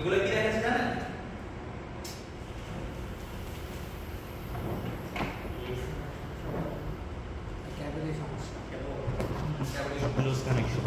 এগুলো কি দেখাচ্ছে জানেন? ক্যাবেলের সমস্যা। Loose connection.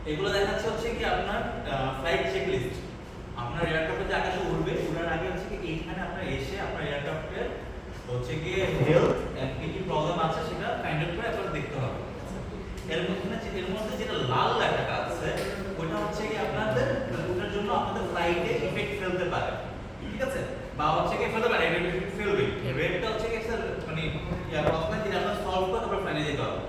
এগুলো দেখাচ্ছে হচ্ছে কি আপনার ফ্লাইট চেকলিস্ট। আপনার এয়ারক্রাফটে যে আকাশে উড়বে, উড়ার আগে হচ্ছে কি এইখানে আপনার এসে আপনার এয়ারক্রাফটের হচ্ছে কি হেলথ এন্ড কি কি প্রবলেম আছে সেটা ফাইন্ড আউট করে আপনাকে দেখতে হবে। এর মধ্যে যেটা লাল লেখাটা আছে ওটা হচ্ছে কি আপনাদের ওটার জন্য আপনাদের ফ্লাইটে ইফেক্ট ফেলতে পারে, ঠিক আছে, বা হচ্ছে কি ফেলতে পারে, এটা ইফেক্ট ফেলবে। রেডটা হচ্ছে কি স্যার মানে প্রবলেম যেটা আপনারা সলভ করে তারপর ফাইনালে যেতে হবে।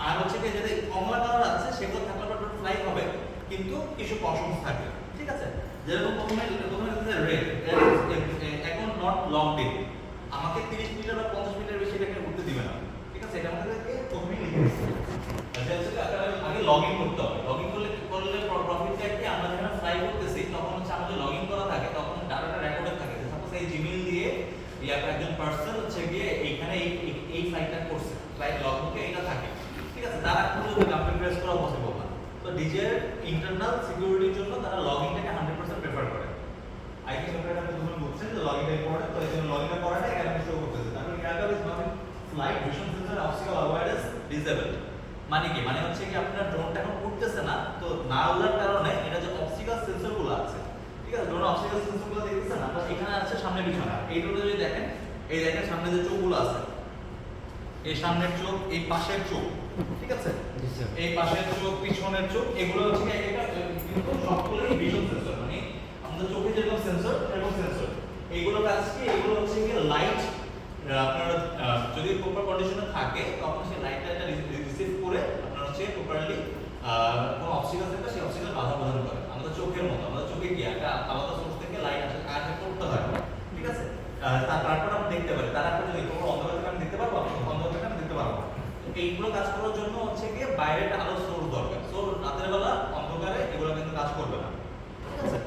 আর হচ্ছে কি যেটা কমলা কালার আছে সেগুলো থাকলে আপনার ফ্লাই হবে কিন্তু কিছু কশনস থাকে, ঠিক আছে। যেরকম প্রথমে রেড এখন নট লং ডিপ, আমাকে 30 মিটার বা 50 মিটার বেশি এটাকে উঠতে দিবে না, ঠিক আছে। এটা আমাদেরকে প্রথমেই লিখে দিতে হবে। এটা হচ্ছে আগে লগইন করতে হবে। লগইন করলে প্রফিটটা কি, আমরা যখন ফ্লাই করতেছি তখন হচ্ছে আমাদের লগইন করা থাকে, তখন ডাটাটা রেকর্ডে থাকে। সাপোজ এই জিমেইল দিয়ে একজন পার্সন হচ্ছে গিয়ে এইখানে এই ফ্লাইটটা করছে, ফ্লাইট লগবুকে এটা থাকে, ঠিক আছে। তারা কোনো কমপ্লেইন রেজ করা পসিবল না। তো ডিজের ইন্টারনাল সিকিউরিটির জন্য তারা লগইনটাকে 100% প্রেফার করে। আইটি সফটওয়্যার আপনি যখন বলছেন যে লগইনটা ইম্পর্টেন্ট, তো এই জন্য লগইনটা করাটা এখানে শো করতেছে। তারপর category is not flight vision sensor obstacle awareness disable. মানে কি, মানে হচ্ছে কি আপনার ড্রোনটা এখন উঠতেছে না, তো না উড়ার কারণে এটা যে অবস্টাকল সেন্সরগুলো আছে, ঠিক আছে, ড্রোন অবস্টাকল সেন্সরগুলো দেখতেছেন না, তো এখানে আছে সামনে পিছনে। এই ড্রোনে যদি দেখেন, এই দেখেন সামনে যে চোখগুলো আছে, এই সামনের চোখ, এই পাশের চোখ, ঠিক আছে, এই পাশের চোখ, পিছনের চোখ, এগুলো হচ্ছে একটা কিন্তু সবগুলোই ভিশন সেন্সর। মানে আমাদের চোখে যেরকম সেন্সর এরকম সেন্সর, এইগুলো কাজ কি, এগুলো হচ্ছে কি লাইট আপনার যদি প্রপার কন্ডিশনে থাকে তখন সেই লাইটটা এটা রিসিভ করে আপনার হচ্ছে প্রপারলি কোন অবস্টাকল থাকে সেই অবস্টাকল বাধা প্রদান করে। আমাদের চোখের মতো, আমাদের চোখে কি একটা আলাদা সোর্স থেকে লাইট আসে করতে হয়, ঠিক আছে। তারপর আমরা দেখতে পারি, তারপর যদি কোনো অন্ধকার থেকে আমি দেখতে পারবো, অন্ধকার থেকে আমি দেখতে পারবো। এইগুলো কাজ করার জন্য হচ্ছে গিয়ে বাইরে একটা আলো সোর্স দরকার। সো রাতের বেলা অন্ধকারে এগুলো কিন্তু কাজ করবে না, ঠিক আছে।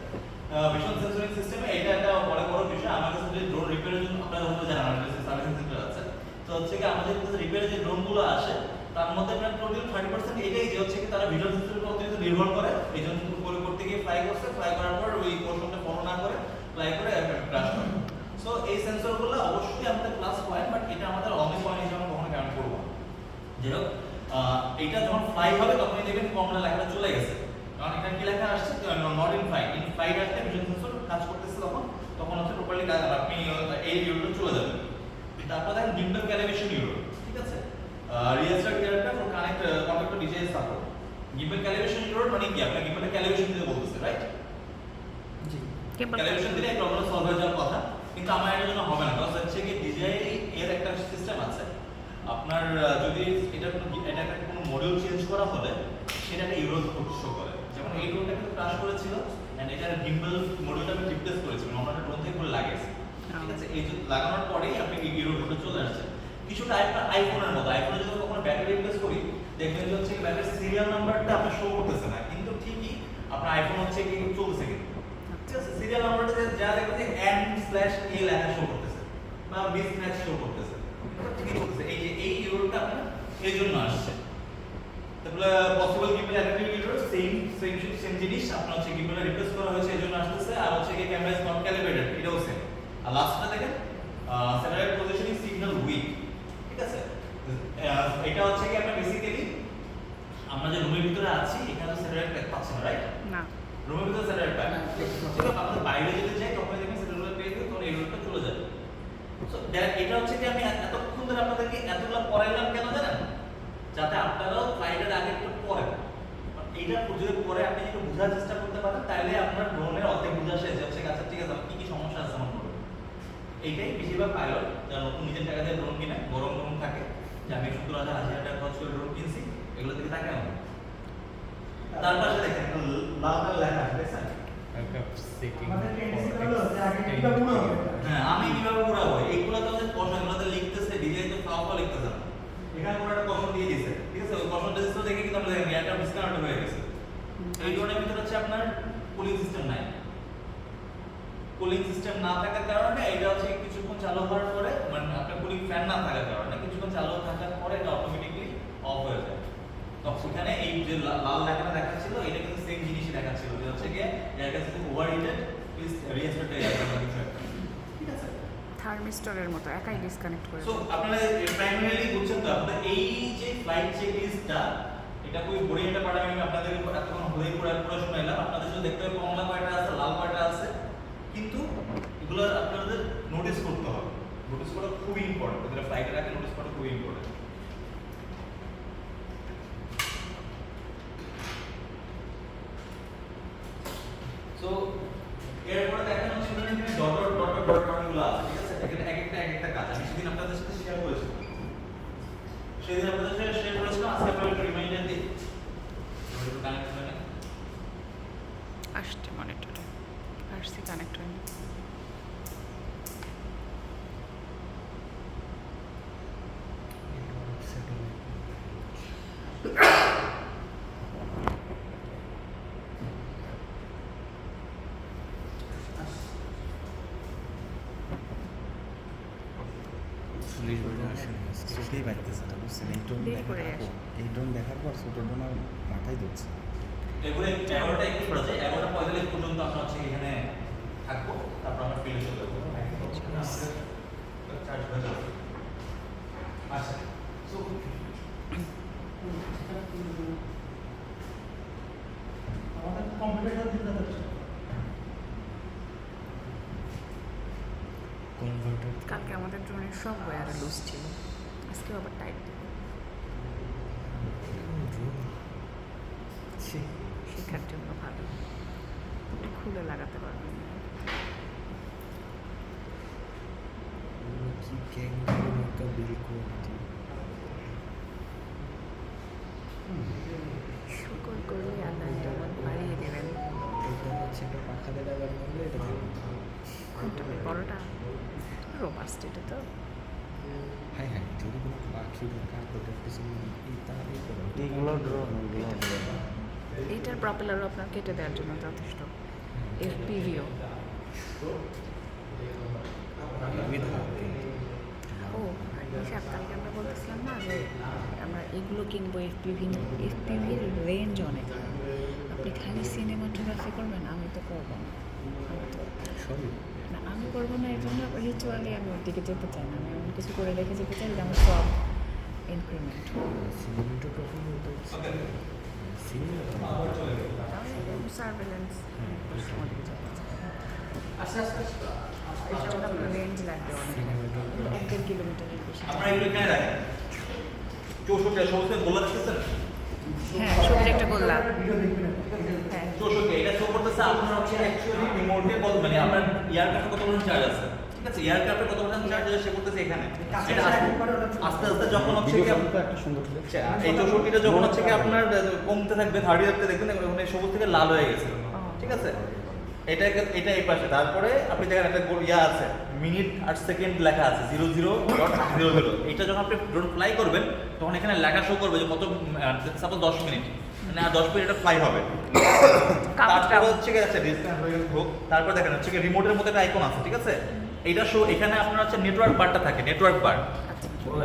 ভিশন সেন্সরিং সিস্টেমে এটা একটা বড় বড় বিষয়। আমার কাছে যে ড্রোন রিপেয়ারের জন্য আপনারা হয়তো জানেন আমাদের কাছে সার্ভিসিং সেন্টার আছে। তো হচ্ছে কি আমাদের কাছে রিপেয়ারের যে ড্রোনগুলো আসে তার মধ্যে প্রায় টোটাল 30% এটাই যে হচ্ছে কি তারা ভিশন সেন্সরের উপর অতিরিক্ত নির্ভর করে। এই জন্য করতে গিয়ে ফ্লাই করছে, ফ্লাই করার পর ওই পোর্শনটা ফলো না করে ফ্লাই করে ক্র্যাশ করে। সো এই সেন্সরগুলো অবশ্যই আমাদের প্লাস পয়েন্ট, বাট এটা আমাদের অনলি পয়েন্ট হিসেবে কখনো কাউন্ট করব না। যাই হোক, এটা যখন ফ্লাই হবে তখনই দেখবেন কমলা লেখাটা চলে গেছে, কারণ এটা কি লেখা আসছে, not in flight. In flight আসলে ভিশন সেন্সর কাজ করতেছে তখন হচ্ছে প্রপারলি কাজ, আপনি এই ইউরোটা চলে যাবেন। তারপর দেখেন গিম্বল ক্যালিব্রেশন ইউরো, ঠিক আছে, রিয়েস্টার character for contact design support. Gimbal calibration ইউরো মানে কি, আপনার গিম্বল ক্যালিব্রেশন দিতে বলতেছে, রাইট? জি, ক্যালিব্রেশন দিলে এই প্রবলেম সলভ হয়ে যাওয়ার কথা, কিন্তু আমার এর জন্য হবে না। কারণ হচ্ছে কি ডিজাই এর একটা সিস্টেম আছে, আপনার যদি এটা কোনো মডিউল চেঞ্জ করা হলে সেটা একটা ইউরো শো করে। যেমন এই ড্রোনটা কিন্তু ক্রাশ করেছিল এন্ড এটার গিম্বল মডিউলটা আমি রিপ্লেস করেছি, অন্য একটা ড্রোন থেকে করে লাগিয়েছি, ঠিক আছে। এই যে লাগানোর পরেই আপনি ইউরো ড্রোনটা চলে আসছে। কিছুটা আইফোনের মতো, আইফোনে যদি কখনো ব্যাটারি রিপ্লেস করি দেখবেন যে হচ্ছে ব্যাটারির সিরিয়াল নাম্বারটা আপনার শো করতেছে না, কিন্তু ঠিকই আপনার আইফোন হচ্ছে কি চলছে, কিন্তু ঠিক আছে সিরিয়াল নাম্বারটা যা দেখবেন যে M/A লেখা শো করতেছে বা মিসম্যাচ শো করতেছে, ঠিকই করতেছে। এই যে এই ইউরোটা আপনার এই জন্য আসছে। তাহলে possible gimbal adaptive euro same জিনিস, আপনার হচ্ছে গিম্বলে রিপ্লেস করা হয়েছে এই জন্য আসতেছে। আর হচ্ছে কি ক্যামেরা ইজ নট ক্যালিব্রেটেড, এটাও সেম। আর লাস্টটা দেখেন স্যাটেলাইট পজিশনিং সিগন্যাল উইক, ঠিক আছে। এটা হচ্ছে কি আপনার বেসিক্যালি আমরা যে রুমের ভিতরে আছি এখানে তো স্যাটেলাইট প্যাক পাচ্ছি না, রাইট? না, রুমের ভিতরে স্যাটেলাইট প্যাক, ঠিক আছে। আমাদের বাইরে যদি যাই তখন দেখেন স্যাটেলাইট পেয়ে গেলে তখন এই রুটটা চলে যাবে। সো এটা হচ্ছে কি আমি এতক্ষণ ধরে আপনাদেরকে এতগুলো পড়াইলাম কেন জানেন? যাতে আপনারাও ফ্লাইটের আগে একটু পড়েন। এইটা যদি পরে আপনি একটু বোঝার চেষ্টা করতে পারেন তাহলে আপনার ড্রোনের অর্ধেক বোঝা শেষ হচ্ছে। আচ্ছা ঠিক আছে, কি কি সমস্যা আছে আমার ড্রোনে। এইটাই বেশিরভাগ পাইলট যারা নতুন নিজের টাকা দিয়ে ড্রোন কিনে গরম থাকে যে আমি 70,000-80,000 টাকা খরচ করে ড্রোন কিনছি, এগুলো থেকে তাকে না। তার পাশে দেখেন লাল কালার লেখা আছে, দেখছেন? হ্যাঁ, আমি কিভাবে উড়াবো এইগুলো তো প্রশ্নগুলোতে লিখতেছে, ডিজাইন তো ফাও লিখতেছে না। এখানে কোনো একটা কোশ্চেন দিয়ে দিয়েছে, ঠিক আছে। ওই কোশ্চেনটা দিয়েছে দেখে কিন্তু আমরা দেখেন এটা ডিসকাউন্ট হয়ে গেছে। এই ড্রোনের ভিতরে হচ্ছে আপনার কুলিং সিস্টেম নাই। কুলিং সিস্টেম না থাকার কারণে এটা হচ্ছে কিছুক্ষণ চালু হওয়ার পরে, মানে আপনার কুলিং ফ্যান না থাকার কারণে কিছুক্ষণ চালু যে লাল লেখাটা দেখাচ্ছিল এটা কিন্তু সেম জিনিসই দেখাচ্ছিল যে হচ্ছে কি এয়ার কাছে over heated please restart air connection. ঠিক আছে, থার্মিস্টরের মতো একাই ডিসকানেক্ট করে সো আপনারা প্রাইমারিলি বুঝছেন তো আপনারা এই যে ফ্লাইট চেক লিস্টটা এটা কই বোরিংটা পাঠাবে আমি আপনাদের এতক্ষণ হলেই পুরো শোনাইলাম। আপনাদের শুধু দেখতে হবে কমলা কয়টা আছে লাল কয়টা আছে, কিন্তু এগুলো আপনাদের নোটিস করতে হবে। নোটিস করা খুবই ইম্পর্টেন্ট, যেটা ফ্লাইটের আগে নোটিস করা খুবই ইম্পর্টেন্ট। সো এরপরে দেখেন হচ্ছে এখানে ডট গুলো আছে, ঠিক আছে? এখানে এক একটা কাজ আমি সেদিন আপনাদের সাথে শেয়ার করেছিলাম, সেদিন আপনাদের সাথে শেয়ার করেছিলাম, আজকে আপনাদের একটা রিমাইন্ডার দিই। আসছে মনিটরে, আসছে কানেক্ট হয়নি। চোখেই বাড়তেছে না, বুঝছেন? এই টোন দেরি দেখার করে পর, এই টোন দেখার পর ছোট টোন আর মাথায় ধরছে। এগুলো 11টা একটু পড়া যায়, 11:45 পর্যন্ত আমরা হচ্ছে এখানে থাকবো, তারপর আমরা ফিল্ডে চলে যাবো। চার্জ হয়ে যাবে। আচ্ছা, সো আমাদের কম্পিউটার দিতে হচ্ছে কনভার্টার কালকে আমাদের ড্রোনের সব ওয়্যার লুজ ছিল, আজকে আবার টাইট শেখার জন্য ভালো, খুলে লাগাতে পারবেন। কি ক্যাঙ্গারুর মতো বিল কোয়ালিটি। শুকর করলে আদায় যেমন বাড়িয়ে দেবেন। এটা হচ্ছে একটা পাখা দিয়ে লাগানো হলে এটা কোনটা বড়টা রোবাস্ট, এটা তো হ্যাঁ হ্যাঁ, যদি কোনো পাখি বা কাকড়ের পিছনে এই তারই করো এগুলো ড্রোন এইটার প্রপেলারও আপনার কেটে দেওয়ার জন্য যথেষ্ট। এফপিভিও ও হিসাব, কালকে আমরা বলতেছিলাম না যে আমরা এগুলো কিনবো। এফপিভির রেঞ্জ অনেক। আপনি খালি সিনেমাটোগ্রাফি করবেন, আমি তো করবো না। আমি তো সবই না, আমি করবো না, এই জন্য রিচুয়ালি আমি ওর দিকে যেতে চাই না। আমি এমন কিছু করে রেখে যেতে চাই যে আমার সব ইনক্রিমেন্ট সিনেমাটোগ্রাফি বলতে হচ্ছে সার্ভেলেন্স ওদিকে যেতে চাই। আস্তে আস্তে এটার জন্য আপনার রেঞ্জ লাগবে অনেক, 1-1.5 কিলোমিটারের বেশি। আমরা এগুলো এখানে রাখি 64 সমস্ত গোলা দেখতেছেন, হ্যাঁ, সবজি একটা গোল্লা। হ্যাঁ, 64 এটা শো করতেছে আপনার হচ্ছে অ্যাকচুয়ালি রিমোটে কত, মানে আপনার এয়ারক্রাফটে কত পর্যন্ত চার্জ আছে, ঠিক আছে? এয়ারক্রাফটে কত পর্যন্ত চার্জ আছে সে করতেছে এখানে। এটা আস্তে আস্তে যখন হচ্ছে কি একটা সুন্দর এই 64টা যখন হচ্ছে কি আপনার কমতে থাকবে, 30 থাকতে দেখবেন মানে সবুজ থেকে লাল হয়ে গেছে, ঠিক আছে? এটা এই পাশে, তারপরে আপনি দেখেন একটা ইয়া আছে, মিনিট আর সেকেন্ড লেখা আছে 00.00। এটা যখন আপনি ড্রোন ফ্লাই করবেন তখন এখানে লেখা শো করবে যে কত, সাপোজ 10 মিনিট, মানে আর 10 মিনিট এটা ফ্লাই হবে। তারপরে হচ্ছে কি আছে ডিসটেন্স হয়ে হোক, তারপর দেখেন হচ্ছে কি রিমোটের মধ্যে একটা আইকন আছে, ঠিক আছে? এইটা শো, এখানে আপনার হচ্ছে নেটওয়ার্ক বারটা থাকে, নেটওয়ার্ক বার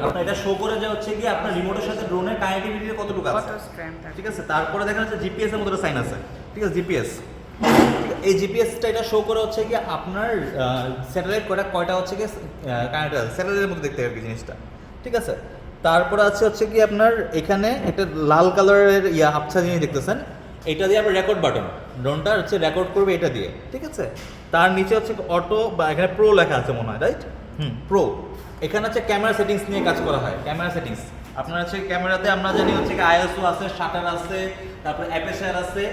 আপনার এটা শো করে যে হচ্ছে কি আপনার রিমোটের সাথে ড্রোনের কানেক্টিভিটি কতটুকু আছে, কত স্ট্র্যান্ড আছে। ঠিক আছে? তারপরে দেখেন হচ্ছে জিপিএস এর মধ্যে সাইন আছে, ঠিক আছে? জিপিএস, এই জিপিএসটা এটা শো করে হচ্ছে কি আপনার স্যাটেলাইট কয়টা হচ্ছে কি কানেক্ট আছে, স্যাটেলাইটের মধ্যে দেখতে হবে জিনিসটা, ঠিক আছে? তারপরে আছে হচ্ছে কি আপনার এখানে একটা লাল কালারের আবছা জিনিস দেখতেছেন, এটা দিয়ে আপনার রেকর্ড বাটন, ড্রোনটা হচ্ছে রেকর্ড করবে এটা দিয়ে, ঠিক আছে? তার নিচে হচ্ছে অটো বা এখানে প্রো লেখা আছে মনে হয়, রাইট? প্রো। এখানে হচ্ছে ক্যামেরা সেটিংস নিয়ে কাজ করা হয়, ক্যামেরা সেটিংস। আপনার হচ্ছে ক্যামেরাতে আমরা জানি হচ্ছে কি আইএসও আছে, শাটার আছে, তারপরে অ্যাপেচার আছে,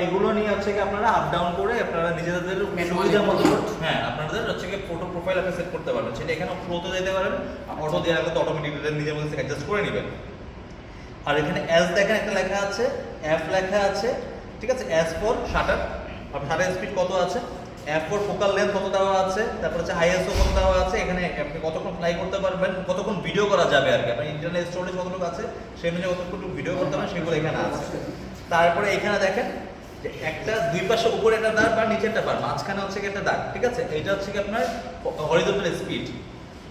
এগুলো নিয়ে হচ্ছে কি আপনারা আপ ডাউন করে আপনারা নিজেদের সুবিধা মতো, হ্যাঁ আপনাদের হচ্ছে কি ফটো প্রোফাইল আপনি সেট করতে পারবেন। সেটা এখানে ফ্লোতে যেতে পারেন, অটো দিয়ে রাখলে তো অটোমেটিক নিজের মধ্যে অ্যাডজাস্ট করে নেবেন। আর এখানে এস দেখেন একটা লেখা আছে, এফ লেখা আছে, ঠিক আছে? এস ফর শাটার, আপনার শাটার স্পিড কত আছে, এফ ফর ফোকাল লেন্থ কত দেওয়া আছে, তারপর হচ্ছে আইএসও কত দেওয়া আছে, এখানে আপনি কতক্ষণ ফ্লাই করতে পারবেন, কতক্ষণ ভিডিও করা যাবে আর কি, আপনার ইন্টারনাল স্টোরেজ কতটুকু আছে সেই অনুযায়ী কতটুকু ভিডিও করতে পারবেন সেগুলো এখানে আছে। তারপরে এখানে দেখেন যে একটা দুই পাশে উপরে একটা দাগ আর নিচে একটা বার, মাঝখানে হচ্ছে কি একটা দাগ, ঠিক আছে? এটা হচ্ছে কি আপনার হরিজন্টাল স্পিড।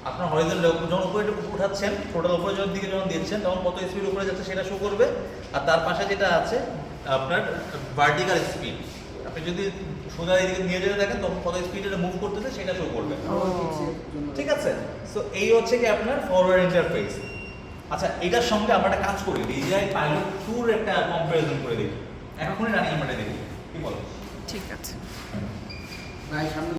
আপনার হরিজন্টাল যখন উপরে উঠাচ্ছেন, টোটাল উপরে দিকে যখন দিচ্ছেন তখন কত স্পিড উপরে যাচ্ছে সেটা শো করবে। আর তার পাশে যেটা আছে আপনার ভার্টিক্যাল স্পিড, আপনি যদি সোজা এদিকে নিয়ে যেতে দেখেন তখন কত স্পিডে মুভ করতেছে সেটা শো করবে। ঠিক আছে, সো এই হচ্ছে কি আপনার ফরওয়ার্ড ইন্টারফেস। আচ্ছা, এটার সঙ্গে আমরা একটা কাজ করি, DJI পাইলট 2 এর একটা কম্পারিজন করে দেখি, এখনই রানিং আমরা দেখি, কি বলো? ঠিক আছে। ভাই সামনে